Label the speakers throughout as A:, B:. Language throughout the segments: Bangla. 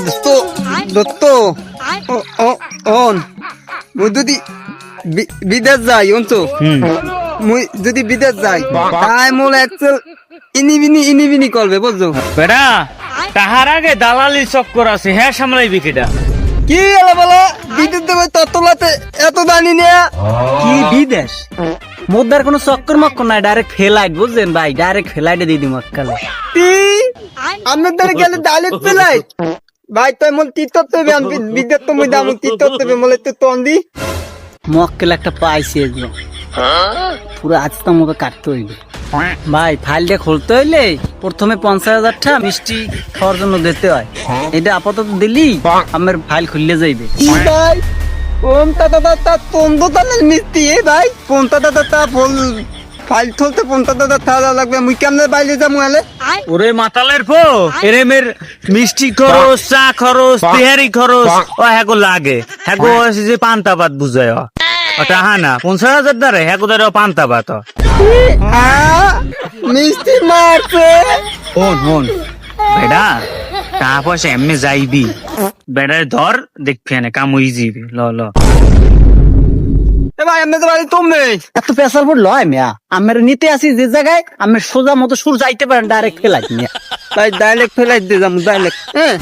A: দোস্ত দত্ত মুই যদি বিদেশ যাই অঞ্চল মুই যদি বিদেশ যাই তাই মোর একচুয়াল ইনিবিনি করবে বুঝছো
B: বেটা তাহার আগে দালালি চক্কর আছে হ্যাঁ সামলাইবি কেটা
A: কি এলা বলা বিদেশ দেবে ততলাতে এত দানি নেয়া
B: কি বিদেশ মোদ্দার কোনো চক্কর মক্কর নাই ডাইরেক্ট ফেলাইট বুঝলেন ভাই ডাইরেক্ট ফেলাইটে দিয়ে দিই মক্কালে
A: আমার দ্বারা গেলে ডাইরেক্ট ফেলাই ভাই তুই মোল তীর্থ দেবে আমি বিদেশ তো মুই দাম তীর্থ দেবে মোলে তো তন্দি
B: মক্কেল একটা পাইছি এগুলো পুরো আজকে আমাকে কাটতে হইবে ভাই ফাইলটা খুলতে হইলে প্রথমে 50,000 টাকা মিষ্টি খাওয়ার জন্য দিতে হয় এটা আপাতত দিলি আমার ফাইল খুললে যাইবে
A: ভাই কোন তা তন্দ তালে মিষ্টি ভাই কোন তা ফুল ফাইল তুলতে 50,000 টাকা লাগবে মুই কেমনে বাইরে যামু আলে
B: ওরে মাতালের পো এরেমের মিষ্টি খরচ চা খরচ তেহারি খরচ ও হ্যাগো লাগে হ্যাগো যে পান্তা ভাত বুঝায় ওটা হা না 50,000 দ্বারা হ্যাগো দ্বারা পান্তা ভাত
A: মিষ্টি মারছে
B: হন বেটা টাকা পয়সা এমনি যাইবি বেটারে ধর দেখবি না কাম হয়ে যাবি ল
A: ভাই আমি তো বাড়ি তুমি
B: এত পেশাল পড় লয় মিয়া আমার নিতে আসি যে জায়গায় আমি সোজা মতো সুর যাইতে পারেন ডাইরেক্ট ফেলাই মিয়া
A: ভাই ডাইরেক্ট ফেলাই দিয়ে যাবো ডাইরেক্ট হ্যাঁ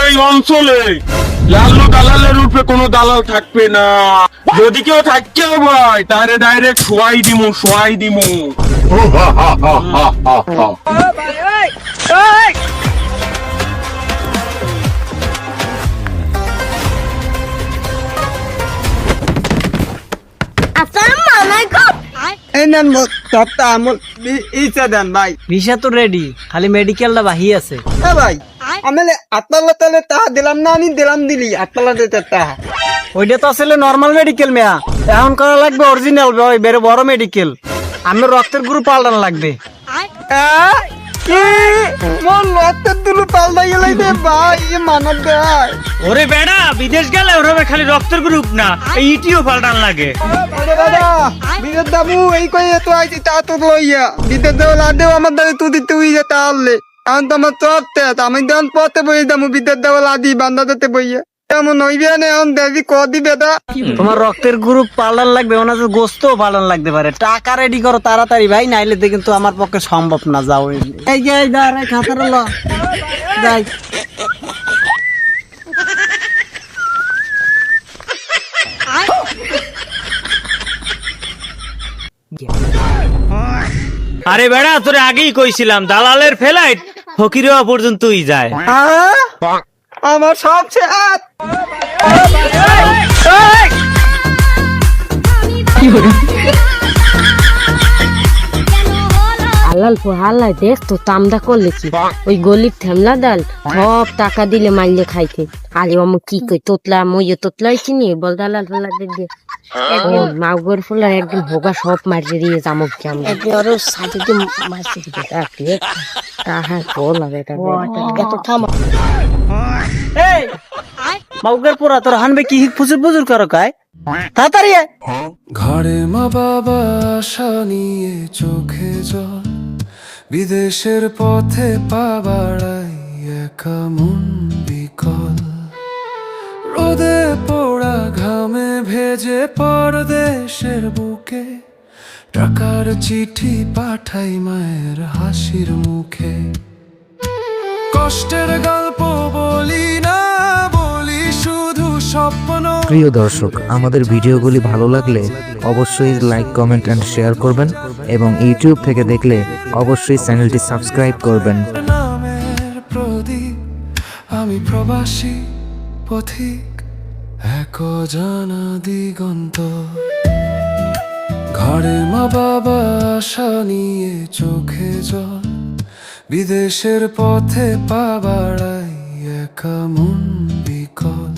C: এই অঞ্চলে লাল্লু দালালের রূপে কোনো দালাল থাকবে না যদি কেউ থাকতেও ভাই তাহলে ডাইরেক্ট শোয়াই দিমু
A: এই নেন সপ্তাহ আমল ইচ্ছা দেন ভাই
B: ভিসা তো রেডি খালি মেডিকেলটা বাহি আছে
A: হ্যাঁ ভাই আমি আটতলা তালে তাহা দিলাম না আমি দিলি আটতলা দিতে তাহা
B: ওইটা তো আসলে নর্মাল মেডিকেল মেয়া এখন করা লাগবে অরিজিনাল বেড়ে বড় মেডিকেল আমার রক্তের গ্রুপ পাল্টানো লাগবে ওরে বেড়া বিদেশ গেলে ওরবে খালি রক্তের গ্রুপ না এই ইটিও পাল্টান লাগে
A: বিদেশ দাবু এই কই এত আইছি তা তো লইয়া বিদেশ দেওয়া লাদেও আমার দ্বারা তুই দিতে হইয়া তাহলে এখন তো আমার চপতে আমি দেন পথে বই দামু বিদেশ দেওয়া লাদি বান্ধা দিতে বইয়া এমন হইবে না এখন দেখবি কদি বেটা
B: তোমার রক্তের গ্রুপ পাল্টান লাগবে ওনার গোস্ত পাল্টান লাগতে পারে টাকা রেডি করো তাড়াতাড়ি ভাই নাইলে তো কিন্তু আমার পক্ষে সম্ভব না যাও এই যে দাঁড়ায় খাতার লো যাই আরে বেড়া তোরে আগেই কইছিলাম দালালের ফ্লাইট ফকির হওয়া পর্যন্তই যায়
A: আমার সব শেষ
D: হালাল হাল্লাই দেখ তো তামদা করলে কি ওই গলির থেমলা ডাল সব টাকা দিলে মারলে খাইতে আরে আমি কি কই তোতলা মই তোতলাই চিনি বল দালাল ফালা দিয়ে একদম মাগর ফুলার একদম হোগা সব মারিয়ে দিয়ে জামক কেমন আরো সাথে দিয়ে মারছে দিতে তাহা বল এটা এত থামা
B: এই মাউগের পোড়া তোর হানবে কি ফুজুর বুজুর করো কায় তাড়াতাড়ি
E: ঘরে মা বাবা আশা নিয়ে চোখে জল বিদেশের পথে পা বাড়াই একা মন বিকল রোদে পোড়া ঘামে ভেজে পরদেশের বুকে টাকার চিঠি পাঠাই মায়ের হাসির মুখে কষ্টের গল্প বলি না বলি শুধু স্বপ্ন।
F: প্রিয় দর্শক, আমাদের ভিডিওগুলি ভালো লাগলে অবশ্যই লাইক, কমেন্ট এন্ড শেয়ার করবেন এবং ইউটিউব থেকে দেখলে অবশ্যই চ্যানেলটি সাবস্ক্রাইব করবেন।
E: নামের প্রদীপ আমি প্রবাসী পথিক এক জানা দিগন্ত ঘরে মা বাবা আশা নিয়ে চোখে জল বিদেশের পথে পা বাড়াই একা মন বিকল।